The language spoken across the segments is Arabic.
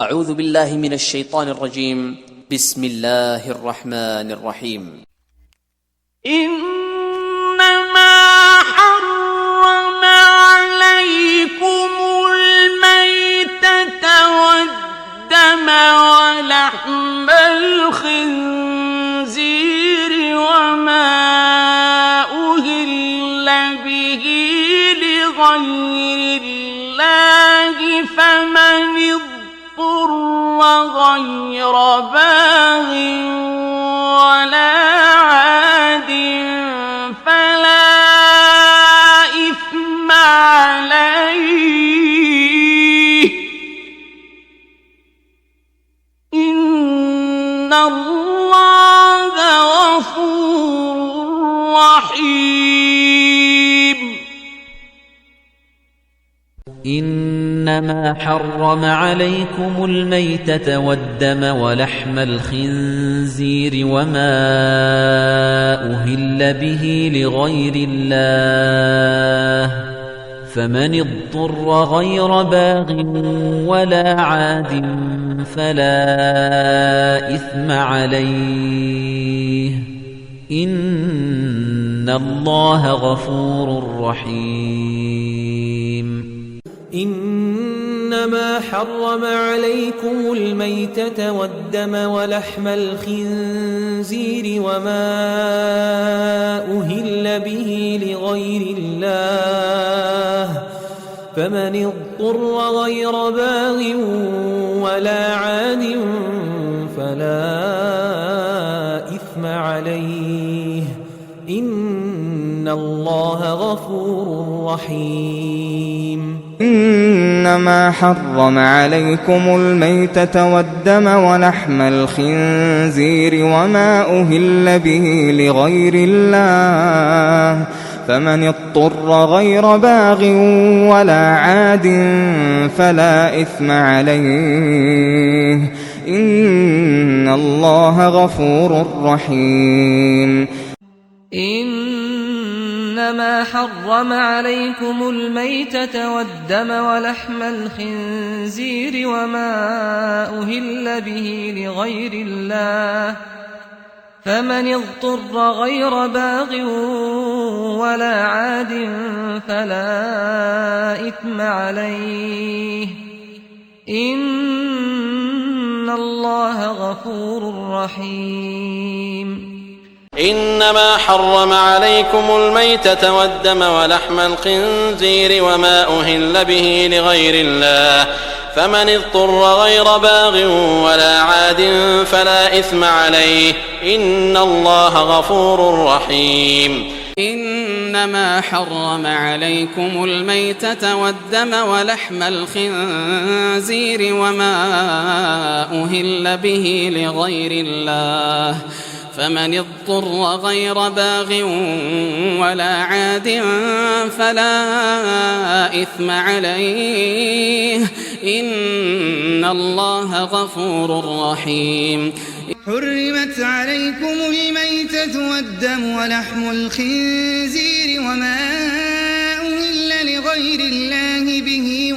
أعوذ بالله من الشيطان الرجيم. بسم الله الرحمن الرحيم. إنما حرم عليكم الميتة والدم ولحم الخنزير وما أهل به لغير الله فمن اضطر غير باغ ولا عاد فلا إثم عليه إن الله غفور رحيم. إنما حرم عليكم الميتة والدم ولحم الخنزير وما أهل به لغير الله فمن اضطر غير باغ ولا عاد فلا إثم عليه إن الله غفور رحيم. إنما حرم عليكم الميتة والدم ولحم الخنزير وما أهل به لغير الله فمن اضطر غير باغ ولا عاد فلا إثم عليه إن الله غفور رحيم. إنما حرم عليكم الميتة والدم ولحم الخنزير وما أهل به لغير الله فمن اضطر غير باغ ولا عاد فلا إثم عليه إن الله غفور رحيم. إنما حرم عليكم الميتة والدم ولحم الخنزير وما أهل به لغير الله فمن اضطر غير باغ ولا عاد فلا إثم عليه إن الله غفور رحيم. إنما حرم عليكم الميتة والدم ولحم الخنزير وما أهل به لغير الله فمن اضطر غير باغ ولا عاد فلا إثم عليه إن الله غفور رحيم. إنما حرم عليكم الميتة والدم ولحم الخنزير وما أهل به لغير الله فمن اضطر غير باغ ولا عاد فلا إثم عليه إن الله غفور رحيم. حرمت عليكم الميتة والدم ولحم الخنزير وما أهل لغير الله به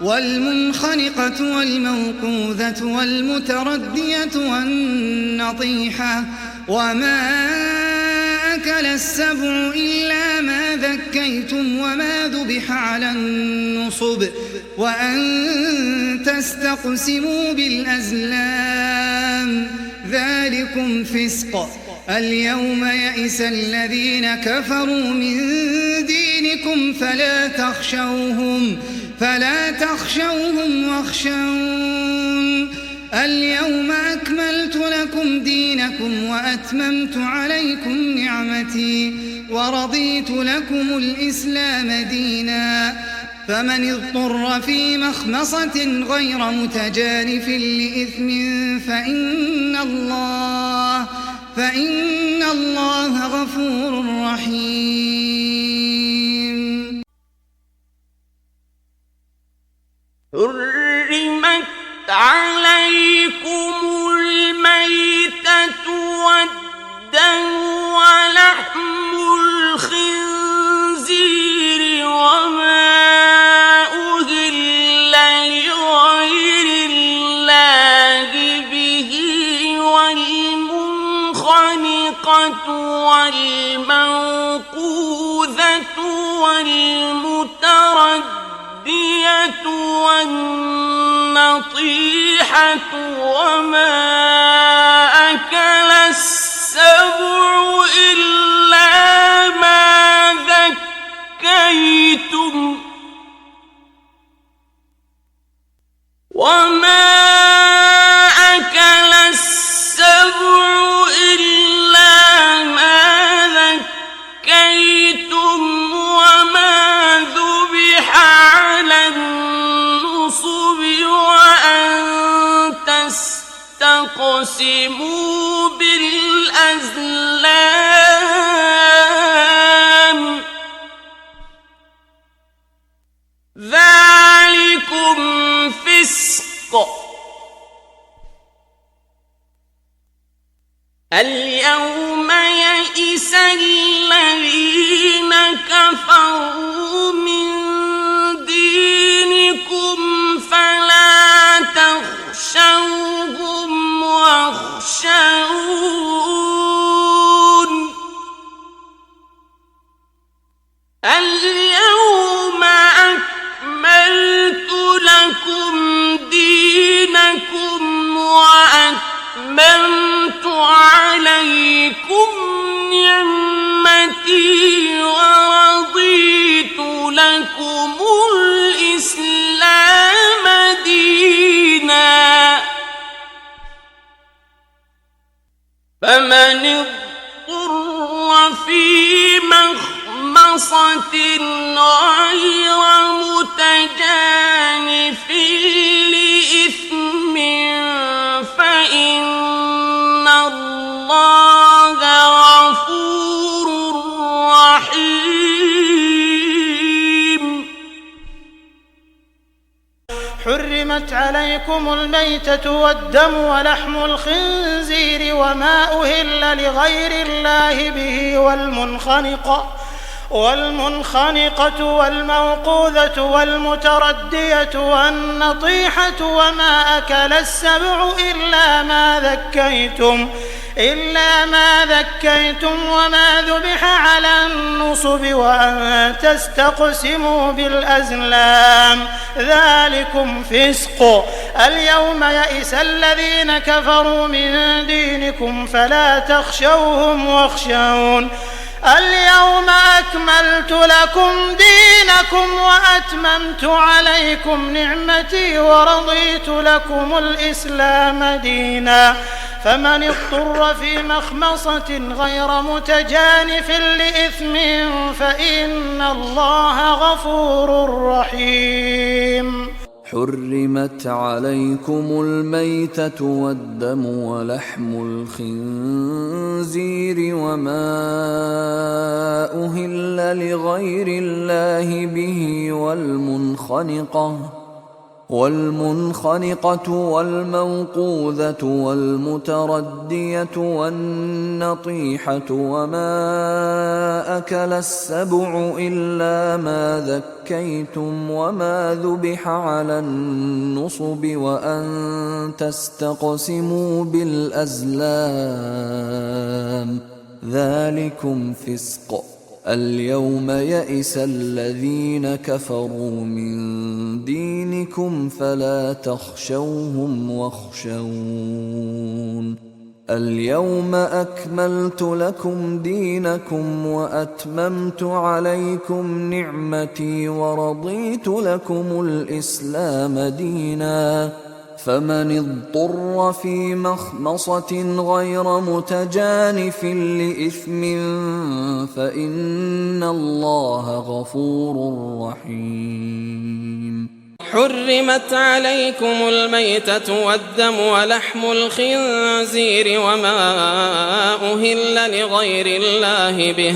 والمنخنقة والموقوذة والمتردية والنطيحة وما أكل السبع إلا ما ذكيتم وما ذبح على النصب وأن تستقسموا بالأزلام ذلكم فسق. اليوم يئس الذين كفروا من دينكم فلا تخشوهم واخشون. اليوم أكملت لكم دينكم وأتممت عليكم نعمتي ورضيت لكم الإسلام دينا فمن اضطر في مخمصة غير متجانف لإثم فإن الله غفور رحيم. حرمت عليكم الميتة والدم ولحم الخنزير وما أهل لغير والموقوذة والمتردية والنطيحة وما أكل السبع إلا ما ذكيتم وما ذبح على النصب وأن تستقسموا بالأزلام ذلكم فسق. اليوم يئس الذين كفروا من دينكم فلا تخشوهم واخشون اليوم أكملت لكم دينكم وأتممت عليكم نعمتي ورضيت لكم الإسلام دينا فمن اضطر في مخمصة غير متجانف لإثم فإن الله غفور رحيم. حرمت عليكم الميتة والدم ولحم الخنزير وما أهل لغير الله به والمنخنقة والموقوذة والمتردية والنطيحة وما أكل السبع إلا ما ذكيتم وما ذبح على النصب وأن تستقسموا بالأزلام ذلكم فسق. اليوم يئس الذين كفروا من دينكم فلا تخشوهم واخشون اليوم أكملت لكم دينكم وأتممت عليكم نعمتي ورضيت لكم الإسلام دينا فمن اضطر في مخمصة غير متجانف لإثم فإن الله غفور رحيم. حرمت عليكم الميتة والدم ولحم الخنزير وما أهل لغير الله به والمنخنقة والموقوذة والمتردية والنطيحة وما أكل السبع إلا ما ذكيتم وما ذبح على النصب وأن تستقسموا بالأزلام ذلكم فسق. اليوم يئس الذين كفروا من دينكم فلا تخشوهم واخشون اليوم أكملت لكم دينكم وأتممت عليكم نعمتي ورضيت لكم الإسلام دينا فمن اضطر في مخمصة غير متجانف لإثم فإن الله غفور رحيم. حرمت عليكم الميتة والدم ولحم الخنزير وما أهل لغير الله به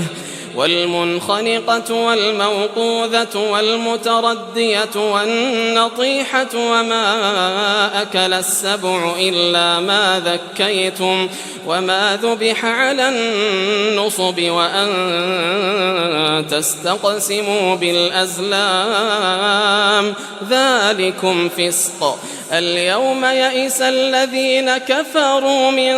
والمنخنقة والموقوذة والمتردية والنطيحة وما أكل السبع إلا ما ذكيتم وما ذبح على النصب وأن تستقسموا بالأزلام ذلكم فسق. اليوم يئس الذين كفروا من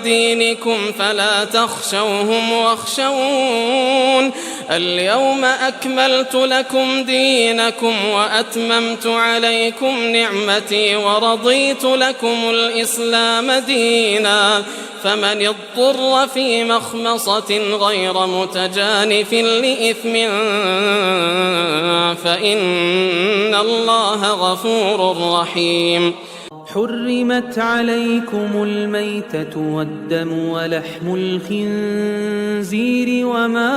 دينكم فلا تخشوهم واخشون اليوم أكملت لكم دينكم وأتممت عليكم نعمتي ورضيت لكم الإسلام دينا فمن اضطر في مخمصة غير متجانف لإثم فإن الله غفور رحيم. حرمت عليكم الميتة والدم ولحم الخنزير وما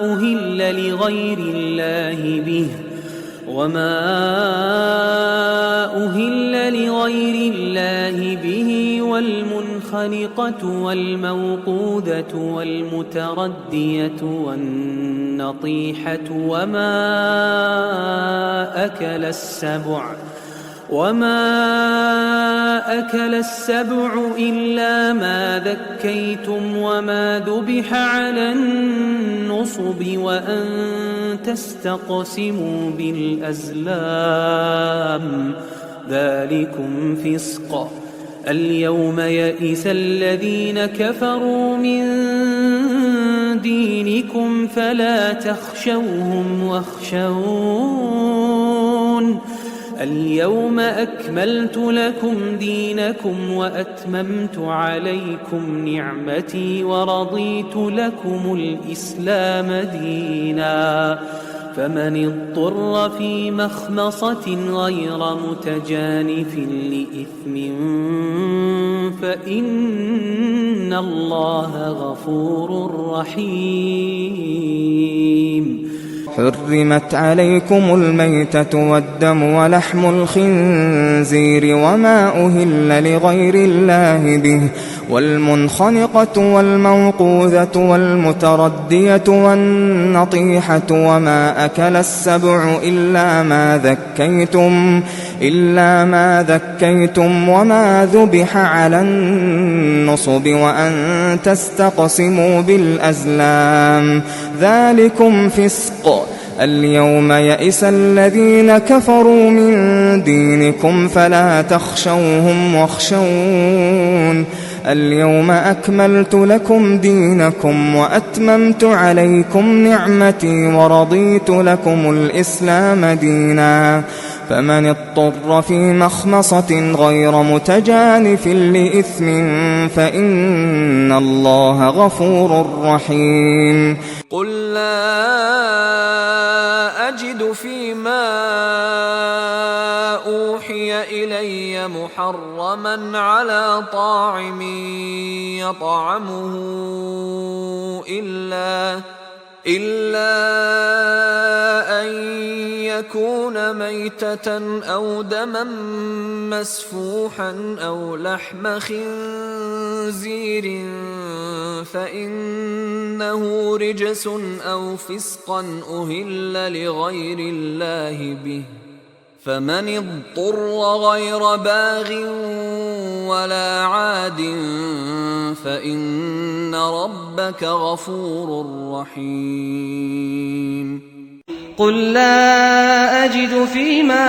أهل لغير الله به والمنخنقة والموقوذة والمتردية والنطيحة وما أكل السبع إلا ما ذكيتم وما ذبح على النصب وأن تستقسموا بالأزلام ذلكم فسق. اليوم يئس الذين كفروا من دينكم فلا تخشوهم واخشون اليوم أكملت لكم دينكم وأتممت عليكم نعمتي ورضيت لكم الإسلام دينا فمن اضطر في مخمصة غير متجانف لإثم فإن الله غفور رحيم. حرمت عليكم الميتة والدم ولحم الخنزير وما أهل لغير الله به والمنخنقة والموقوذة والمتردية والنطيحة وما أكل السبع إلا ما ذكيتم وما ذبح على النصب وأن تستقسموا بالأزلام ذلكم فسق. اليوم يئس الذين كفروا من دينكم فلا تخشوهم واخشون اليوم أكملت لكم دينكم وأتممت عليكم نعمتي ورضيت لكم الإسلام دينا فمن اضطر في مخمصة غير متجانف لإثم فإن الله غفور رحيم. قل لا أجد فيما أوحي إلي محرما على طاعم يطعمه إلا أن يكون ميتة أو دما مسفوحا أو لحم خنزير فإنه رجس أو فسقا أهل لغير الله به فمن اضطر غير باغ ولا عاد فإن ربك غفور رحيم. قل لا أجد فيما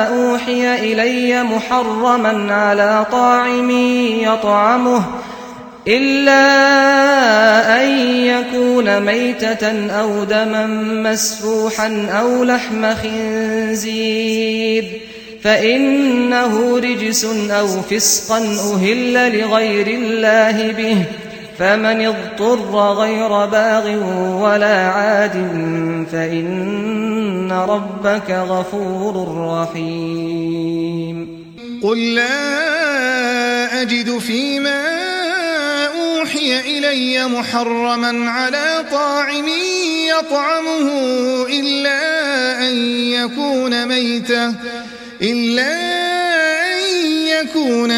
أوحي إلي محرما على طاعم يطعمه إلا أن يكون ميتة أو دما مسفوحا أو لحم خنزير فإنه رجس أو فسقا أهل لغير الله به فمن اضطر غير باغ ولا عاد فإن ربك غفور رحيم. قل لا أجد فيما أوحي إلي محرما على طاعم يطعمه إلا أن يكون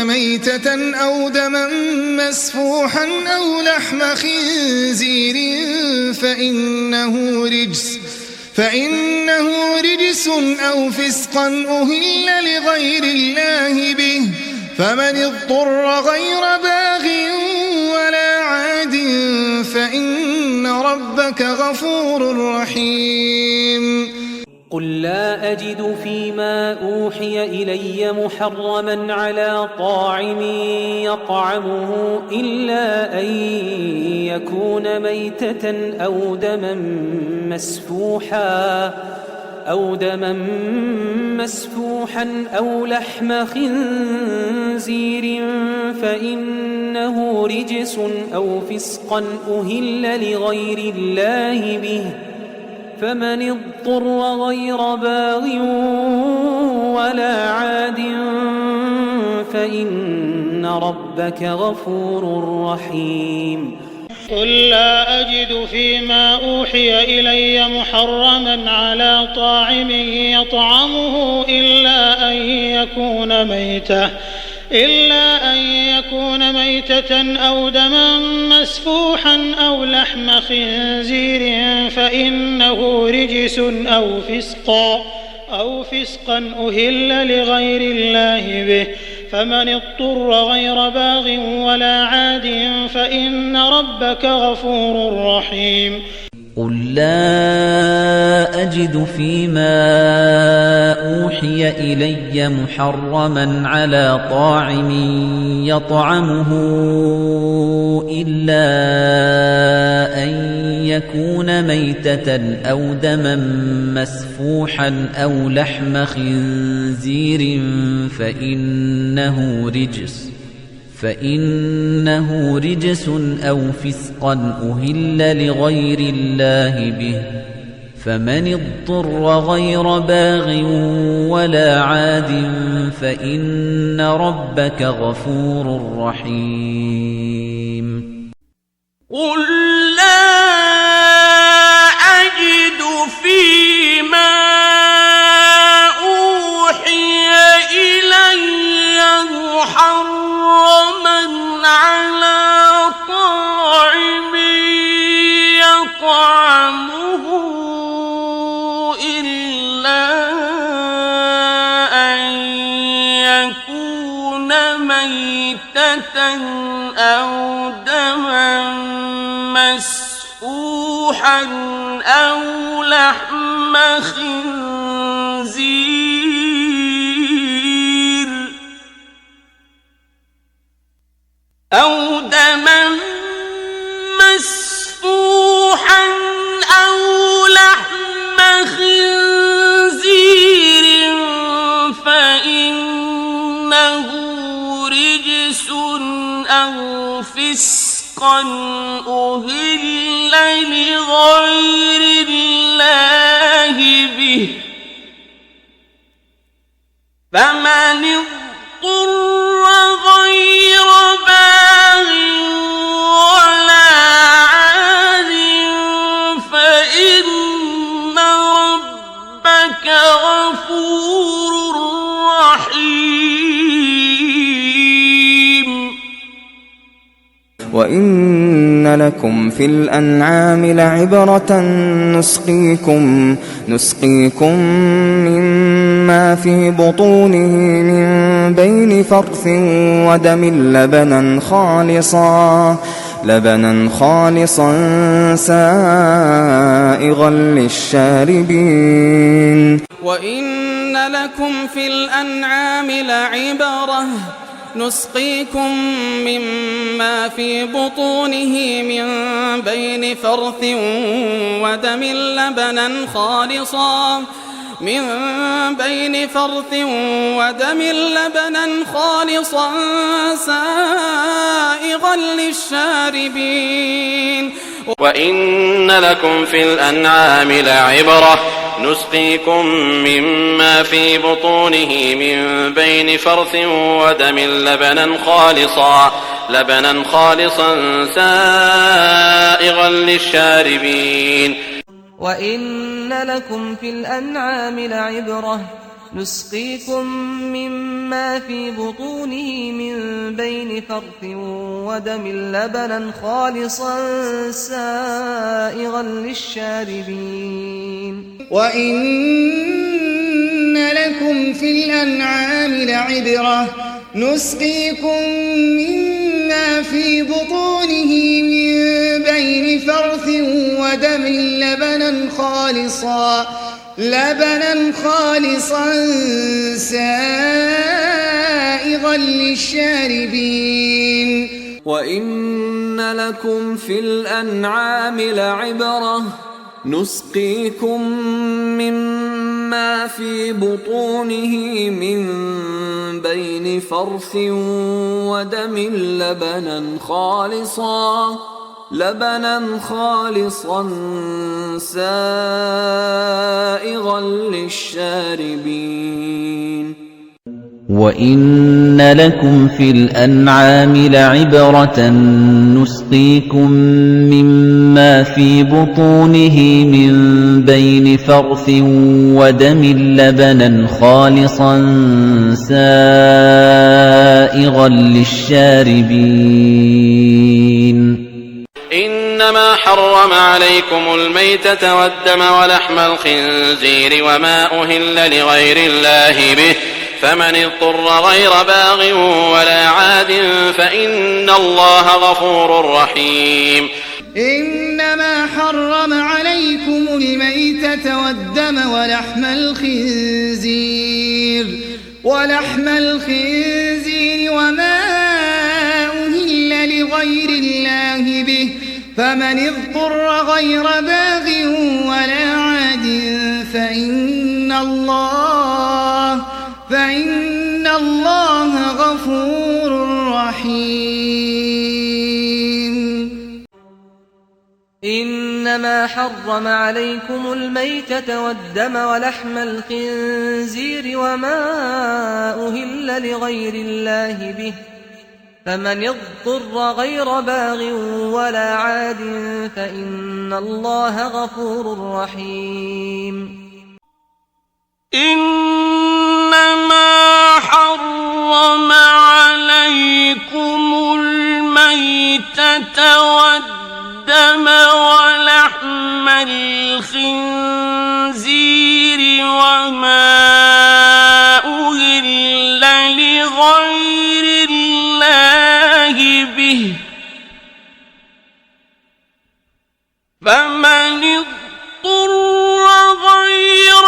ميتة أو دما مسفوحا أو لحم خنزير فإنه رجس أو فسقا أهل لغير الله به فمن اضطر غير باغ ولا عاد فإن ربك غفور رحيم. قل لا أجد فيما أوحي إلي محرما على طاعم يطعمه إلا أن يكون ميتة أو دما مسفوحا أو لحم خنزير فإنه رجس أو فسقا أهل لغير الله به فمن اضطر غير باغ ولا عاد فإن ربك غفور رحيم قل لا أجد فيما أوحي إلي محرما على طاعم يطعمه إلا أن يكون ميتة أو دما مسفوحا أو لحم خنزير فإنه رجس أو فسقا أهل لغير الله به فمن اضطر غير باغ ولا عاد فإن ربك غفور رحيم قل لا أجد فيما أوحي إلي محرما على طاعم يطعمه إلا أن يكون ميتة أو دما مسفوحا أو لحم خنزير فإنه رجس أو فسقا أهل لغير الله به فمن اضطر غير باغ ولا عاد فإن ربك غفور رحيم قل لا أجد فيما أوحي إلي محرما على طاعم يطعمه إلا أن يكون ميتة أو دما مسفوحا أو لحم خنزير أو دما مسفوحا أو لحم خنزير فإنه رجس أو فسقا أهل لغير الله به فمن اضطر غير باغ ولا عاد فإن ربك غفور رحيم وإن لكم في الأنعام لعبرة نسقيكم مما في بطونه من بين فرث ودم لبنا خالصا سائغا للشاربين وإن لكم في الأنعام لعبرة نسقيكم مما في بطونه من بين فرث ودم لبنا خالصا سائغا للشاربين وإن لكم في الأنعام لعبرة نسقيكم مما في بطونه من بين فرث ودم لبنا خالصا سائغا للشاربين وإن لكم في الأنعام لعبرة نسقيكم مما في بطونه من بين فرث ودم لبنا خالصا سائغا للشاربين وإن لكم في الأنعام لعبرة نسقيكم مما في بطونه من بين فرث ودم لبنا لبنا خالصا سائغا للشاربين وإن لكم في الأنعام لعبرة نسقيكم مما في بطونه من بين فرث ودم لبنا خالصا سائغا للشاربين وَإِنَّ لَكُمْ فِي الْأَنْعَامِ لَعِبْرَةً نُسْقِيكُم مِّمَّا فِي بُطُونِهِ مِن بَيْنِ فَرْثٍ وَدَمٍ لَّبَنًا خَالِصًا سَائِغًا لِّلشَّارِبِينَ إنما حرم عليكم الميتة والدم ولحم الخنزير وما أهل لغير الله به فمن اضطر غير باغ ولا عاد فإن الله غفور رحيم إنما حرم عليكم الميتة والدم ولحم الخنزير وما أهل لغير الله به فمن اضطر غير باغ ولا عاد فإن الله غفور رحيم إنما حرم عليكم الميتة والدم ولحم الخنزير وما أهل لغير الله به فمن اضطر غير باغ ولا عاد فإن الله غفور رحيم إنما حرم عليكم الميتة والدم ولحم الخنزير وما أهل لغير الله به فمن اضطر غير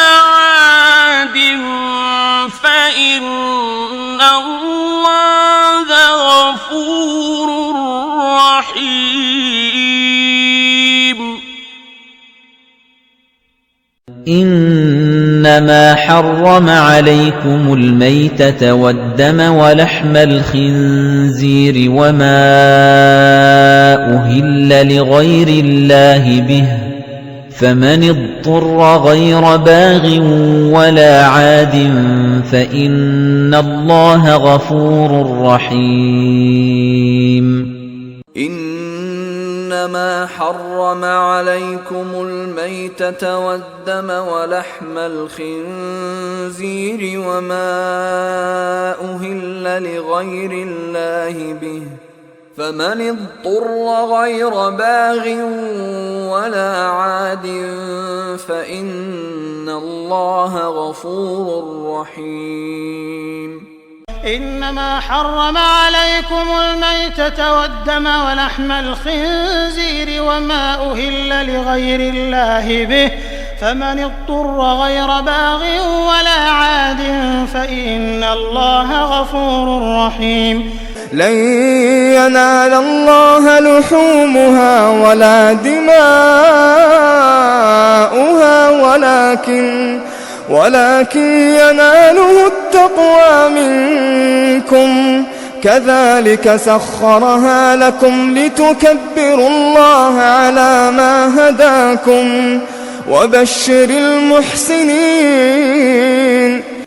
باغ ولا عاد فإن الله غفور رحيم إنما حرم عليكم الميتة والدم ولحم الخنزير وما أهل لغير الله به فمن اضطر غير باغ ولا عاد فإن الله غفور رحيم إنما حرم عليكم الميتة والدم ولحم الخنزير وما أهل لغير الله به فمن اضطر غير باغ ولا عاد فإن الله غفور رحيم إنما حرم عليكم الميتة والدم ولحم الخنزير وما أهل لغير الله به فمن اضطر غير باغ ولا عاد فإن الله غفور رحيم لن ينال الله لحومها ولا دماؤها ولكن يناله التقوى منكم كذلك سخرها لكم لتكبروا الله على ما هداكم وبشر المحسنين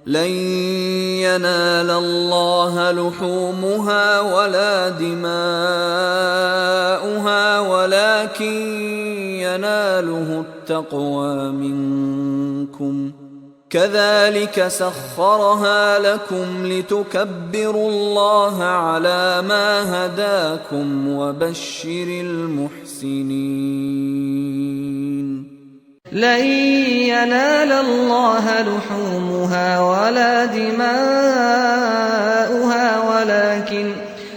لن ينال الله لحومها ولا دماؤها ولكن يناله التقوى منكم كذلك سخرها لكم لتكبروا الله على ما هداكم وبشر المحسنين لن ينال الله لحومها ولا دماؤها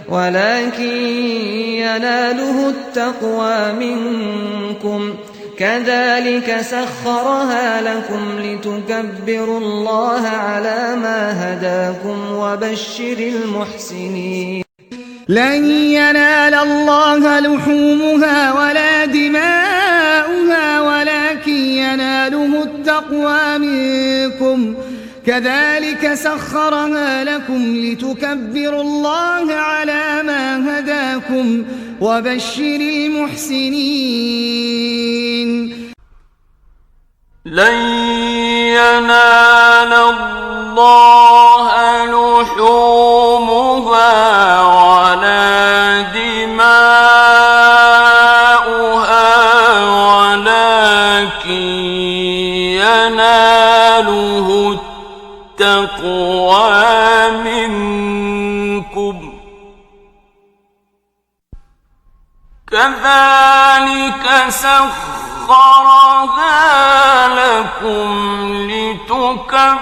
ولكن يناله التقوى منكم كذلك سخرها لكم لتكبروا الله على ما هداكم وبشر المحسنين لن ينال الله لحومها ولا دماؤها ولكن يناله التقوى منكم كذلك سخرها لكم لتكبروا الله على ما هداكم وبشر المحسنين لن ينال الله لحومها ولا دماؤها ولكن يناله التقوى منكم كذلك سخرها لكم لتكبروا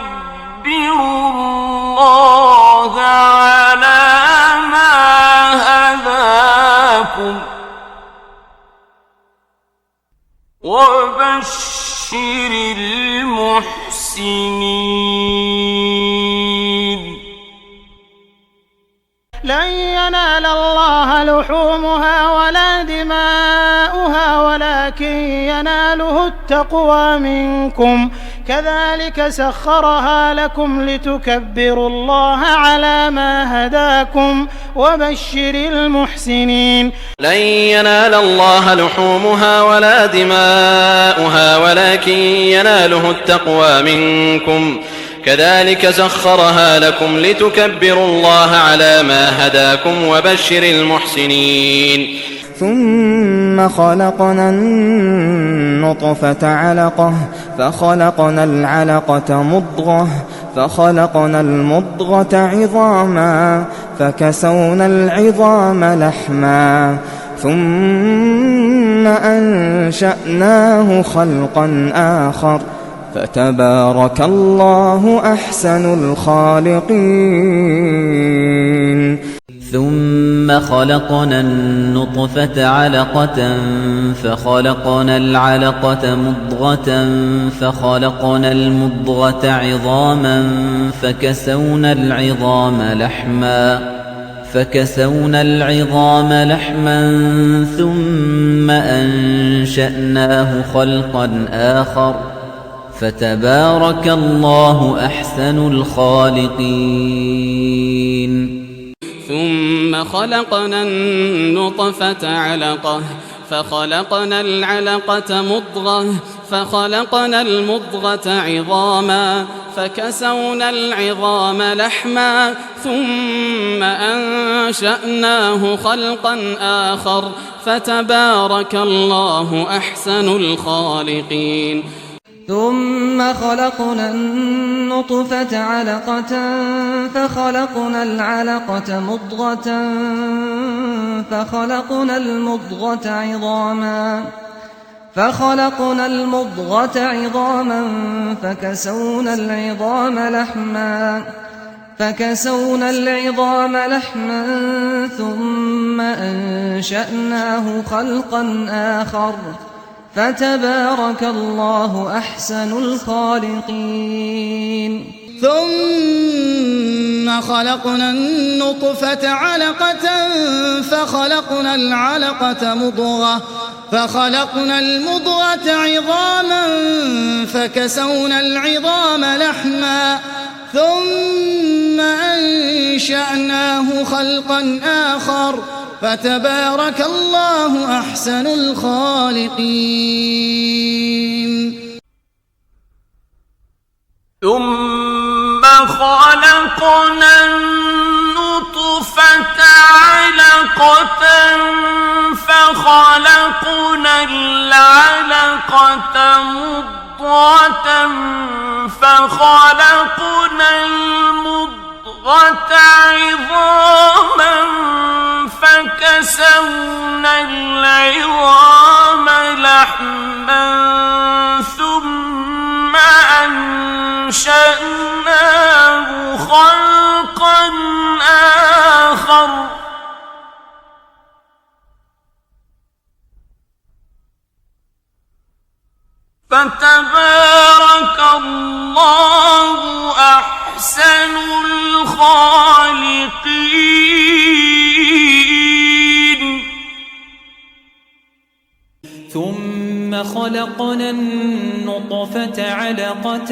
الله على ما هداكم وبشر المحسنين لن ينال الله لحومها ولا دماؤها ولكن يناله التقوى منكم كذلك سخرها لكم لتكبروا الله على ما هداكم وبشر المحسنين لن ينال الله لحومها ولا دماؤها ولكن يناله التقوى منكم كذلك سخرها لكم لتكبروا الله على ما هداكم وبشر المحسنين ثم خلقنا النطفة علقة فخلقنا العلقة مضغة فخلقنا المضغة عظاما فكسونا العظام لحما ثم أنشأناه خلقا آخر فتبارك الله أحسن الخالقين ثم خلقنا النطفة علقة فخلقنا العلقة مضغة فخلقنا المضغة عظاما فكسونا العظام لحما ثم أنشأناه خلقا آخر فتبارك الله أحسن الخالقين ثم خلقنا النطفة علقة فخلقنا العلقة مضغة فخلقنا المضغة عظاما فكسونا العظام لحما ثم أنشأناه خلقا آخر فتبارك الله أحسن الخالقين ثم خلقنا النطفة علقة فخلقنا العلقة مضغة فخلقنا المضغة عظاما فكسونا العظام لحما ثم أنشأناه خلقا آخر فتبارك الله أحسن الخالقين ثم خلقنا النطفة علقة فخلقنا العلقة مضغة فخلقنا المضغة عظاما فكسونا العظام لحما ثم أنشأناه خلقا آخر فتبارك الله أحسن الخالقين ثم خلقنا النطفة علقة فخلقنا العلقة مضغة فخلقنا المضغة عظاما فكسونا العظام لحما ثم أنشأناه خلقا آخر فتبارك الله أحسن الخالقين. ثم خلقنا النطفة علقة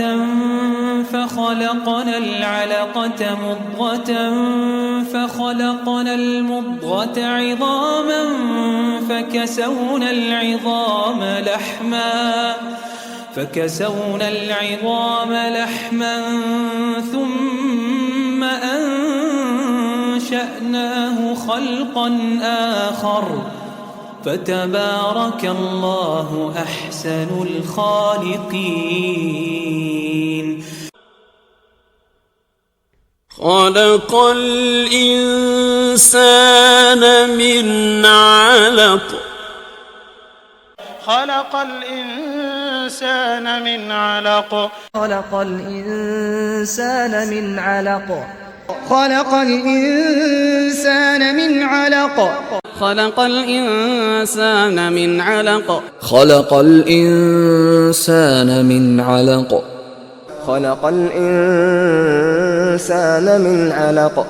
فخلقنا العلقة مضغة فخلقنا المضغة عظاما فكسونا العظام لحما ثم أنشأناه خلقا آخر فتبارك الله أحسن الخالقين. خلق الإنسان من علق. خلق الإنسان من علق. خلق الإنسان من علق. خلق الإنسان من علق. خلق الإنسان من علق. خلق الإنسان من علق. خلق الإنسان من علق.